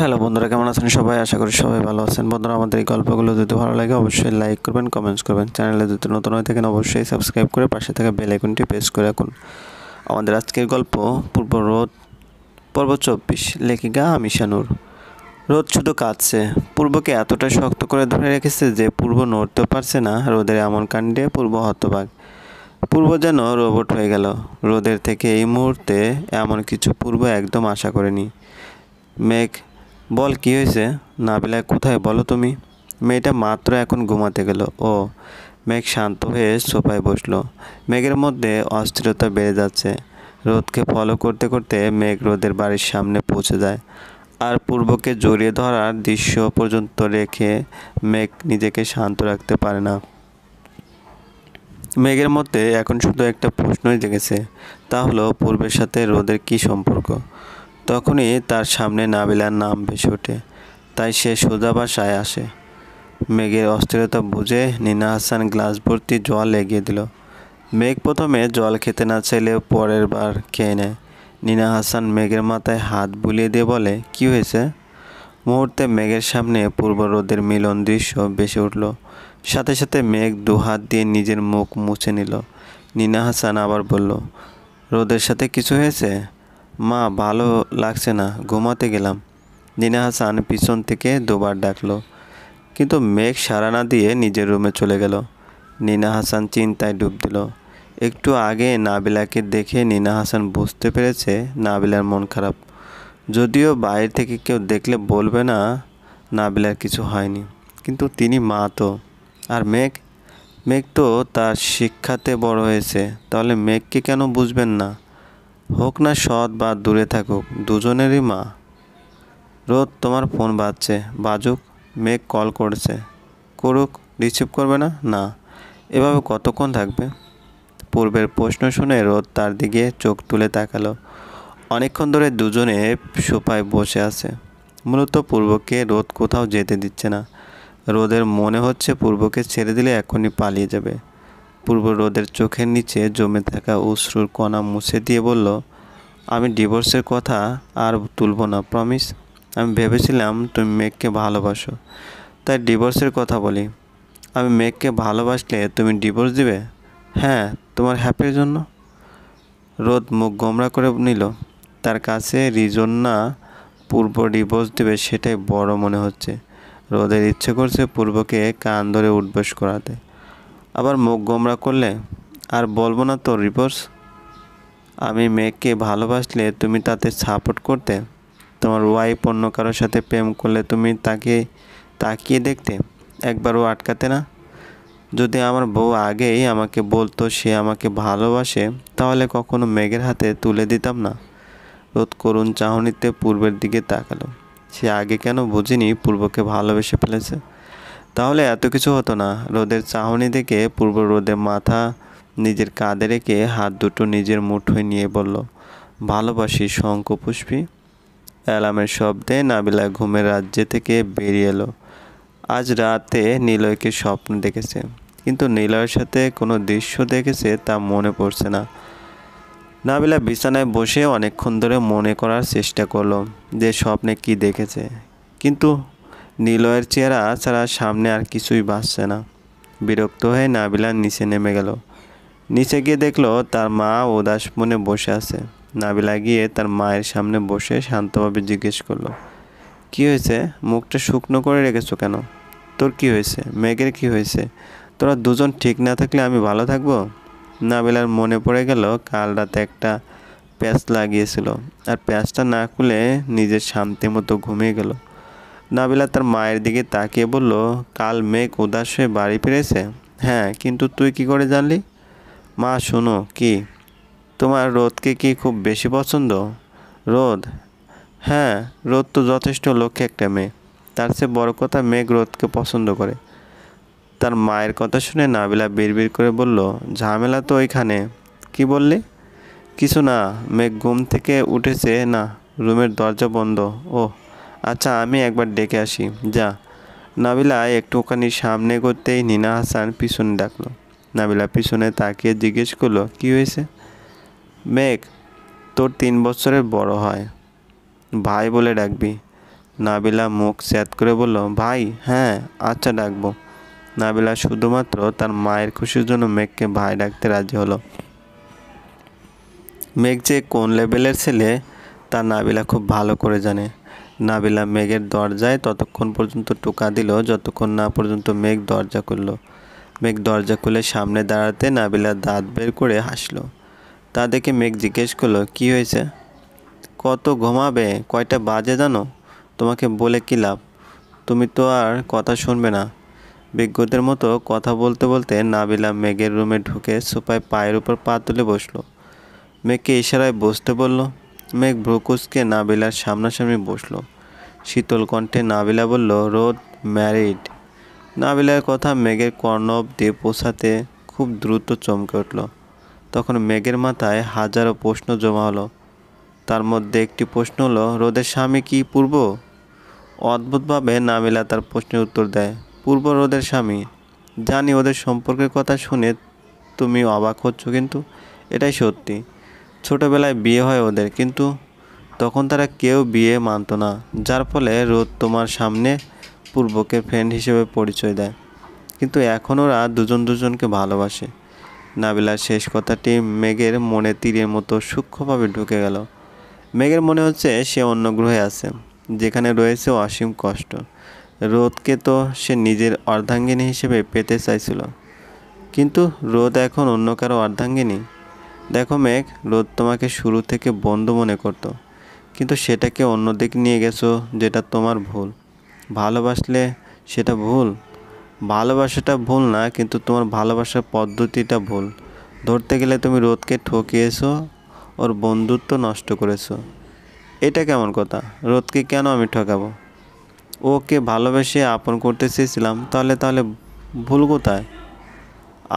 Hello বন্ধুরা, কেমন আছেন সবাই? আশা করি সবাই ভালো আছেন। বন্ধুরা, আমাদের এই গল্পগুলো যদি ভালো লাগে অবশ্যই লাইক করবেন, কমেন্টস করবেন। চ্যানেলে যদি নতুন হয়ে থাকেন অবশ্যই সাবস্ক্রাইব করে পাশে থাকা বেল আইকনটি প্রেস করে রাখুন। আমাদের আজকের গল্প পূর্ব রোদ, পর্ব 24, লেখিকা আমিশা নূর। রোদ শুধু কাঁদছে। পূর্বকে এতটা শক্ত করে ধরে রেখেছে যে পূর্ব নড়তেও পারছে না। রোদের এমন কাণ্ডে পূর্ব হতবাক। পূর্ব যেন রোবট হয়ে গেল। রোদের থেকে এই মুহূর্তে এমন কিছু পূর্ব একদম আশা করেনি। মেঘ, বল কী হয়েছে? নাবিলা কোথায় বলো তুমি? মেয়েটা মাত্র এখন ঘুমাতে গেল। ও। মেঘ শান্ত হয়ে সোফায় বসলো। মেঘের মধ্যে অস্থিরতা বেড়ে যাচ্ছে। রোদকে ফলো করতে করতে মেঘ রোদের বাড়ির সামনে পৌঁছে যায়। আর পূর্বকে জড়িয়ে ধরার দৃশ্য পর্যন্ত রেখে মেঘ নিজেকে শান্ত রাখতে পারে না। মেঘের মধ্যে এখন শুধু একটা প্রশ্নই জেগেছে, তা হলো পূর্বের সাথে রোদের কী সম্পর্ক। তখনই তার সামনে নাবিলার নাম ভেসে ওঠে। তাই সে সোজা বাসায় আসে। মেঘের অস্থিরতা বুঝে নিনা হাসান গ্লাস ভর্তি জল এগিয়ে দিল। মেঘ প্রথমে জল খেতে না চাইলেও পরের বার খেয়ে নেয়। নিনা হাসান মেঘের মাথায় হাত বুলিয়ে দিয়ে বলে, কি হয়েছে? মুহূর্তে মেঘের সামনে পূর্ব রোদের মিলন দৃশ্য ভেসে উঠল। সাথে সাথে মেঘ দুহাত দিয়ে নিজের মুখ মুছে নিল। নিনা হাসান আবার বলল, রোদের সাথে কিছু হয়েছে? মা, ভালো লাগছে না, ঘুমাতে গেলাম। নিনা হাসান পিছন থেকে দুবার ডাকলো, কিন্তু মেঘ সাড়া না দিয়ে নিজের রুমে চলে গেল। নিনা হাসান চিন্তায় ডুব দিল। একটু আগে নাবিলাকে দেখে নিনা হাসান বুঝতে পেরেছে নাবিলার মন খারাপ। যদিও বাইরে থেকে কেউ দেখলে বলবে না নাবিলার কিছু হয়নি, কিন্তু তিনি মা তো। আর মেঘ, মেঘ তো তার শিক্ষাতে বড় হয়েছে, তাহলে মেঘকে কেন বুঝবেন না? হোক না সৎ বা দূরে থাকুক, দুজনেরই মা। রোদ, তোমার ফোন বাজছে, বাজুক। মেঘ কল করেছে, করুক। রিসিভ করবে না? না। এভাবে কতক্ষণ থাকবে? পূর্বের প্রশ্ন শুনে রোদ তার দিকে চোখ তুলে তাকালো। অনেকক্ষণ ধরে দুজনে সোফায় বসে আছে। মূলত পূর্বকে রোদ কোথাও যেতে দিচ্ছে না। রোদের মনে হচ্ছে পূর্বকে ছেড়ে দিলে এখনই পালিয়ে যাবে। পূর্ব রোদের চোখের নিচে জমে থাকা অশ্রুর কণা মুছে দিয়ে বলল, আমি ডিভোর্সের কথা আর তুলব না, প্রমিস। আমি ভেবেছিলাম তুমি মেঘকে ভালোবাসো, তাই ডিভোর্সের কথা বলি। আমি মেঘকে ভালোবাসলে তুমি ডিভোর্স দিবে? হ্যাঁ, তোমার হ্যাপির জন্য। রোদ মুখ গোমরা করে নিল। তার কাছে রিজন না পূর্ব ডিভোর্স দেবে সেটাই বড় মনে হচ্ছে। রোদের ইচ্ছে করছে পূর্বকে কান ধরে উঠবোস করাতে। আবার মুখ গোমরা করলে, আর বলবো না তো ডিভোর্স। আমি মেঘকে ভালোবাসলে তুমি তাতে সাপোর্ট করতে? তোমার ওয়াইফ অন্য কারোর সাথে প্রেম করলে তুমি তাকে তাকিয়ে দেখতে, একবারও আটকাতে না? যদি আমার বউ আগেই আমাকে বলতো সে আমাকে ভালোবাসে, তাহলে কখনো মেঘের হাতে তুলে দিতাম না। রোদ করুণ চাহনিতে পূর্বের দিকে তাকালো। সে আগে কেন বুঝিনি পূর্বকে ভালোবেসে ফেলেছে? তাহলে এত কিছু হতো না। রোদের চাহনি দেখে পূর্ব রোদের মাথা নিজের কাঁধে রেখে হাত দুটো নিজের মুঠোয় নিয়ে বলল, ভালোবাসি শঙ্খপুষ্পী। অ্যালার্মের শব্দে নাবিলা ঘুমের রাজ্য থেকে বেরিয়ে এলো। আজ রাতে নিলয়কে স্বপ্ন দেখেছে, কিন্তু নিলয়ের সাথে কোনো দৃশ্য দেখেছে তা মনে পড়ছে না। নাবিলা বিছানায় বসে অনেকক্ষণ ধরে মনে করার চেষ্টা করলো যে স্বপ্নে কি দেখেছে, কিন্তু নিলয়ের চেহারা ছাড়া সামনে আর কিছুই ভাসছে না। বিরক্ত হয়ে নাবিলা নিচে নেমে গেল। নিচে গিয়ে দেখলো তার মা উদাস মনে বসে আছে। নাবিলা গিয়ে তার মায়ের সামনে বসে শান্তভাবে জিজ্ঞেস করলো, কি হয়েছে? মুখটা শুকনো করে রেখেছো কেন? তোর কি হয়েছে? মেঘের কি হয়েছে? তোরা দুজন ঠিক না থাকলে আমি ভালো থাকবো? নাবিলার মনে পড়ে গেল কাল রাতে একটা প্যাঁচ লাগিয়েছিল, আর প্যাঁচটা না খুলে নিজের শান্তি মতো ঘুমিয়ে গেল। নাবিলা তার মায়ের দিকে তাকিয়ে বলল, কাল মেঘ উদাস হয়ে বাড়ি ফিরেছে? হ্যাঁ, কিন্তু তুই কি করে জানলি? মা শোনো। কি? তোমার রোদকে কি খুব বেশি পছন্দ? রোদ? হ্যাঁ, রোদ তো যথেষ্ট লক্ষ্যে একটা মেয়ে। তার চেয়ে বড় কথা, মেঘ রোদকে পছন্দ করে। তার মায়ের কথা শুনে নাবিলা বিড়বিড় করে বলল, ঝামেলা তো ওইখানে। কি বললি? কিছু না, মেঘ ঘুম থেকে উঠেছে না, রুমের দরজা বন্ধ। ও আচ্ছা, আমি একবার ডেকে আসি, যা। নাবিলা একটুখানি সামনে করতেই নিনা হাসান পিছনে ডাকলো। নাবিলা পিছনে তাকিয়ে জিজ্ঞেস করলো, কি হয়েছে? মেঘ তোর 3 বছরের বড় হয়, ভাই বলে ডাকবি। নাবিলা মুখ স্যাঁত করে বলল, ভাই, হ্যাঁ, আচ্ছা ডাকবো। নাবিলা শুধুমাত্র তার মায়ের খুশির জন্য মেঘকে ভাই ডাকতে রাজি হলো। মেঘ যে কোন লেভেলের ছেলে তা নাবিলা খুব ভালো করে জানে। নাবিলা মেঘের দরজায় ততক্ষণ পর্যন্ত টোকা দিল যতক্ষণ না পর্যন্ত মেঘ দরজা খুলল। মেঘ দরজা খুলে সামনে দাঁড়াতে নাবিলা দাঁত বের করে হাসলো। তা দেখে মেঘ জিজ্ঞেস করলো, কি হয়েছে? কত ঘুমাবে? কয়টা বাজে জানো? তোমাকে বলে কী লাভ? তুমি তো আর কথা শুনবে না। বিজ্ঞদের মতো কথা বলতে বলতে নাবিলা মেঘের রুমে ঢুকে সোফায় পায়ের উপর পা তুলে বসলো। মেঘকে ইশারায় বসতে বলল। মেঘ ভ্রুকুচকে নাবিলার সামনাসামনি বসলো। শীতল কণ্ঠে নাবিলা বলল, রোদ ম্যারিড। নাবিলার কথা মেঘের কর্ণ অব্দি পৌঁছাতে খুব দ্রুত চমকে উঠল। তখন মেঘের মাথায় হাজারো প্রশ্ন জমা হলো। তার মধ্যে একটি প্রশ্ন হলো, রোদের স্বামী কি পূর্ব? অদ্ভুতভাবে নাবিলা তার প্রশ্নের উত্তর দেয়, পূর্ব রোদের স্বামী। জানি ওদের সম্পর্কের কথা শুনে তুমি অবাক হচ্ছ, কিন্তু এটাই সত্যি। ছোটবেলায় বিয়ে হয় ওদের, কিন্তু তখন তারা কেউ বিয়ে মানত না, যার ফলে রোদ তোমার সামনে পূর্বকে ফ্রেন্ড হিসেবে পরিচয় দেয়। কিন্তু এখন ওরা দুজন দুজনকে ভালোবাসে। নাবিলার শেষ কথাটি মেঘের মনে তীরের মতো সূক্ষ্মভাবে ঢুকে গেল। মেঘের মনে হচ্ছে সে অন্য গ্রহে আছে, যেখানে রয়েছে অসীম কষ্ট। রোদকে তো সে নিজের অর্ধাঙ্গিনী হিসেবে পেতে চাইছিল, কিন্তু রোদ এখন অন্য কারো অর্ধাঙ্গিনী। দেখো মেঘ, রোদ তোমাকে শুরু থেকে বন্ধু মনে করতো, কিন্তু সেটাকে অন্যদিকে নিয়ে গেছো, যেটা তোমার ভুল। ভালোবাসলে সেটা ভুল? ভালোবাসাটা ভুল না, কিন্তু তোমার ভালোবাসার পদ্ধতিটা ভুল। ধরতে গেলে তুমি রোদকে ঠকিয়েছো, ওর বন্ধুত্ব নষ্ট করেছো। এটা কেমন কথা? রোদকে কেন আমি ঠকাবো? ওকে ভালোবেসে আপন করতে চেয়েছিলাম, তাহলে তাহলে ভুল কোথায়?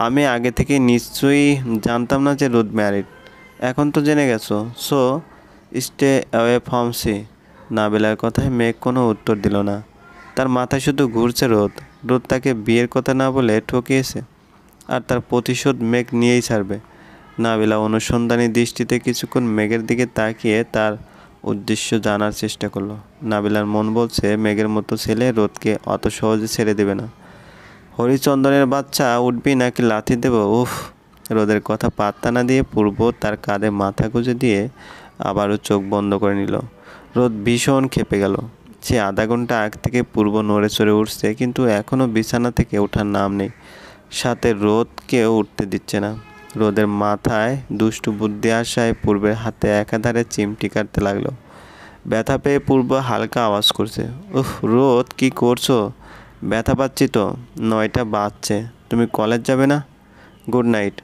আমি আগে থেকে নিশ্চয়ই জানতাম না যে রোদ ম্যারিড। এখন তো জেনে গেছো, so stay away from sea. নাবিলার কথায় মেঘ কোনো উত্তর দিল না। তার মাথায় শুধু ঘুরছে রোদ। রোদ তাকে বিয়ের কথা না বলে ঠকিয়েছে, আর তার প্রতিশোধ মেঘ নিয়েই ছাড়বে। নাবিলা অনুসন্ধানী দৃষ্টিতে কিছুক্ষণ মেঘের দিকে তাকিয়ে তার উদ্দেশ্য জানার চেষ্টা করলো। নাবিলার মন বলছে, মেঘের মতো ছেলে রোদকে অত সহজে ছেড়ে দেবে না। হরিচন্দনের বাচ্চা উঠবি নাকি লাথি দেব? উফ! রোদের কথা পাত্তা না দিয়ে পূর্ব তার কাঁধে মাথা গুঁজে দিয়ে আবারও চোখ বন্ধ করে নিল। রোদ ভীষণ ক্ষেপে গেল। সে আধা ঘন্টা আগ থেকে পূর্ব নড়ে চড়ে উঠছে, কিন্তু এখনও বিছানা থেকে ওঠার নাম নেই। সাথে রোদকেও উঠতে দিচ্ছে না। রোদের মাথায় দুষ্টু বুদ্ধি আসায় পূর্বের হাতে একাধারে চিমটি কাটতে লাগলো। ব্যথা পেয়ে পূর্ব হালকা আওয়াজ করছে, উফ রোদ, কি করছো? ব্যথা পাচ্ছি তো। 9টা বাজছে, তুমি কলেজ যাবে না? Good night.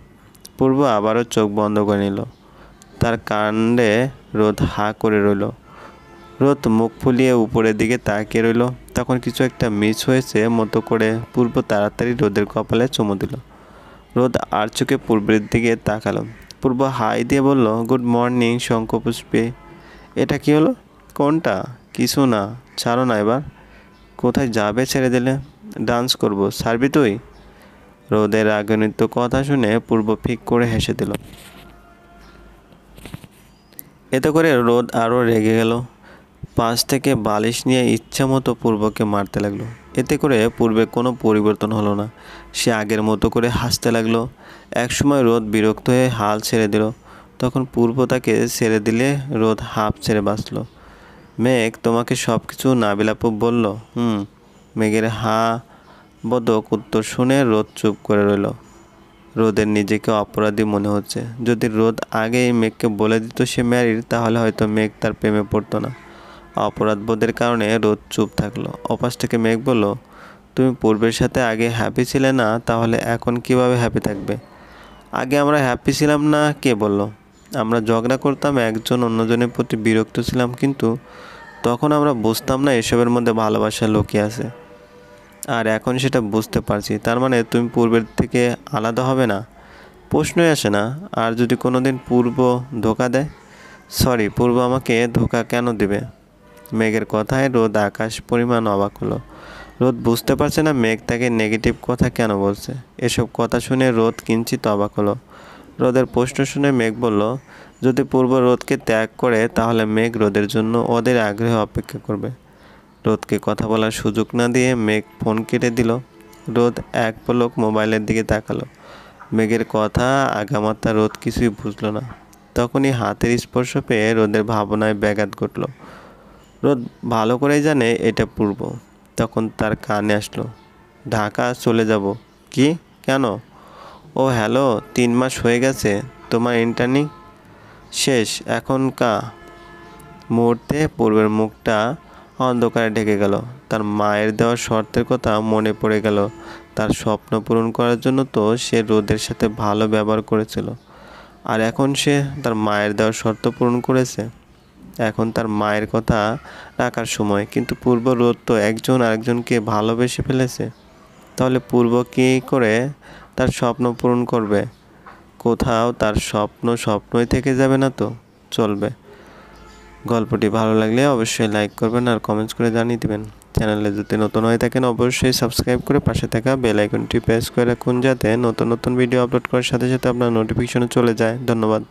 পূর্ব আবারও চোখ বন্ধ করে নিল। তার কাণ্ডে রোদ হাঁ করে রইল। রোদ মুখ ফুলিয়ে উপরের দিকে তাকিয়ে রইল। তখন কিছু একটা মিস হয়েছে মতো করে পূর্ব তাড়াতাড়ি রোদের কপালে চুমু দিল। রোদ আর চোখে পূর্বের দিকে তাকালো। পূর্ব হাই দিয়ে বলল, গুড মর্নিং শঙ্খপুষ্পে। এটা কি হলো? কোনটা? কিছু না, ছাড়ো না এবার। কোথায় যাবে ছেড়ে দিলে? ডান্স করব, ছাড়বি তুই? রোদের রাগান্বিত কথা শুনে পূর্ব ফিক করে হেসে দিল। এতে করে রোদ আরও রেগে গেল। পাশ থেকে বালিশ নিয়ে ইচ্ছা মতো পূর্বকে মারতে লাগলো। এতে করে পূর্বে কোনো পরিবর্তন হলো না। সে আগের মতো করে হাসতে লাগলো। একসময় রোদ বিরক্ত হয়ে হাল ছেড়ে দিল। তখন পূর্ব তাকে ছেড়ে দিলে রোদ হাঁপ ছেড়ে বাঁচল। মেঘ তোমাকে সব কিছু নাবিলাপু বলল? মেঘের হাঁ বদক উত্তর শুনে রোদ চুপ করে রইল। রোদের নিজেকে অপরাধী মনে হচ্ছে। যদি রোদ আগেই মেঘকে বলে দিত সে ম্যারিড, তাহলে হয়তো মেঘ তার প্রেমে পড়তো না। অপরাধবোধের কারণে রোদ চুপ থাকলো। অপাশ থেকে মেঘ বলল, তুমি পূর্বের সাথে আগে হ্যাপি ছিলে না, তাহলে এখন কিভাবে হ্যাপি থাকবে? আগে আমরা হ্যাপি ছিলাম না কে বলল? আমরা ঝগড়া করতাম, একজন অন্যজনের প্রতি বিরক্ত ছিলাম, কিন্তু তখন আমরা বুঝতাম না এসবের মধ্যে ভালোবাসা লুকিয়ে আছে। আর এখন সেটা বুঝতে পারছি। তার মানে তুমি পূর্বের থেকে আলাদা হবে না? প্রশ্নই আসে না। আর যদি কোনো দিন পূর্ব ধোকা দেয়? সরি, পূর্ব আমাকে ধোকা কেন দেবে? মেঘের কথায় রোদ আকাশ পরিমাণ অবাক হলো। রোদ বুঝতে পারছে না মেঘ তাকে নেগেটিভ কথা কেন বলছে। এসব কথা শুনে রোদ কিঞ্চিত অবাক হলো। রোদের প্রশ্ন শুনে মেঘ বলল, যদি পূর্ব রোদকে ত্যাগ করে, তাহলে মেঘ রোদের জন্য ওদের আগ্রহে অপেক্ষা করবে। রোদকে কথা বলার সুযোগ না দিয়ে মেঘ ফোন কেটে দিল। রোদ এক পলক মোবাইলের দিকে তাকালো। মেঘের কথা আগামাথা রোদ কিছুই বুঝলো না। তখনই হাতের স্পর্শ পেয়ে রোদের ভাবনায় ব্যাঘাত ঘটল। রোদ ভালো করেই জানে এটা পূর্ব। তখন তার কানে আসলো, ঢাকা চলে যাব। কি? কেন? ও হ্যালো, 3 মাস হয়ে গেছে। তোমার ইন্টার্নি শেষ এখন মুহূর্তে পূর্বের মুখটা অন্ধকারে ঢেকে গেল। তার মায়ের দেওয়া শর্তের কথা মনে পড়ে গেল। তার স্বপ্ন পূরণ করার জন্য তো সে রোদের সাথে ভালো ব্যবহার করেছিল, আর এখন সে তার মায়ের দেওয়া শর্ত পূরণ করেছে। এখন তার মায়ের কথা রাখার সময়। কিন্তু পূর্ব রোদ তো একজন আরেকজনকে ভালোবেসে ফেলেছে। তাহলে পূর্ব কী করে তার স্বপ্ন পূরণ করবে? কোথাও তার স্বপ্নই থেকে যাবে না তো চলবে। গল্পটি ভালো লাগলে অবশ্যই লাইক করবেন আর কমেন্টস করে জানিয়ে দিবেন। চ্যানেলে যদি নতুন হয়ে থাকেন অবশ্যই সাবস্ক্রাইব করে পাশে থাকা বেল আইকনটি প্রেস করে রাখুন, যাতে নতুন নতুন ভিডিও আপলোড করার সাথে সাথে আপনার নোটিফিকেশনে চলে যায়। ধন্যবাদ।